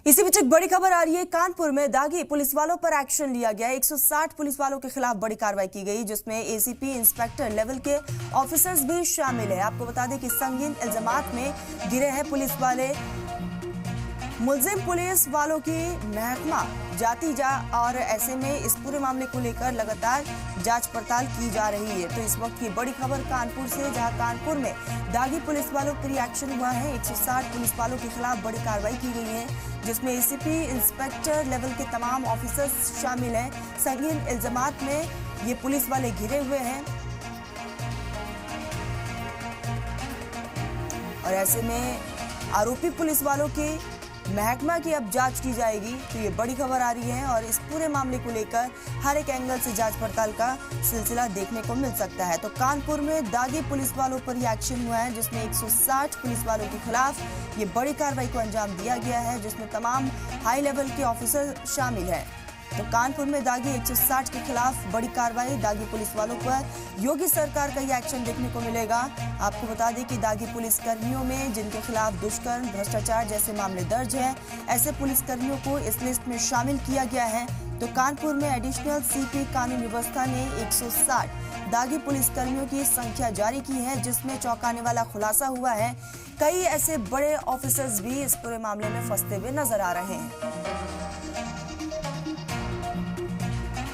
इसी बीच एक बड़ी खबर आ रही है। कानपुर में दागी पुलिस वालों पर एक्शन लिया गया। 160 पुलिस वालों के खिलाफ बड़ी कार्रवाई की गई, जिसमें एसीपी इंस्पेक्टर लेवल के ऑफिसर्स भी शामिल है। आपको बता दें कि संगीन इल्जामात में गिरे हैं पुलिस वाले। मुलजिम पुलिस वालों की महकमा जाती और ऐसे में इस पूरे मामले को लेकर लगातार जांच पड़ताल की जा रही है। तो इस वक्त की बड़ी खबर कानपुर से, जहां कानपुर में दागी पुलिस वालों पर एक्शन हुआ है। 160 पुलिस वालों के खिलाफ बड़ी कार्रवाई की गई है, जिसमें एसीपी इंस्पेक्टर लेवल के तमाम ऑफिसर्स शामिल हैं। संगीन इल्जामात में ये पुलिस वाले घिरे हुए हैं और ऐसे में आरोपी पुलिस वालों की महकमा की अब जांच की जाएगी। तो ये बड़ी खबर आ रही है और इस पूरे मामले को लेकर हर एक एंगल से जांच पड़ताल का सिलसिला देखने को मिल सकता है। तो कानपुर में दागी पुलिस वालों पर ये एक्शन हुआ है, जिसमें 160 पुलिस वालों के खिलाफ ये बड़ी कार्रवाई को अंजाम दिया गया है, जिसमें तमाम हाई लेवल के ऑफिसर शामिल हैं। तो कानपुर में दागी 160 के खिलाफ बड़ी कार्रवाई। दागी पुलिस वालों पर योगी सरकार का ये एक्शन देखने को मिलेगा। आपको बता दें कि दागी पुलिस कर्मियों में जिनके खिलाफ दुष्कर्म, भ्रष्टाचार जैसे मामले दर्ज हैं, ऐसे पुलिस कर्मियों को इस लिस्ट में शामिल किया गया है। तो कानपुर में एडिशनल सीपी कानून व्यवस्था ने 160 दागी पुलिस कर्मियों की संख्या जारी की है, जिसमें चौंकाने वाला खुलासा हुआ है। कई ऐसे बड़े ऑफिसर्स भी इस पूरे मामले में फंसते हुए नजर आ रहे हैं।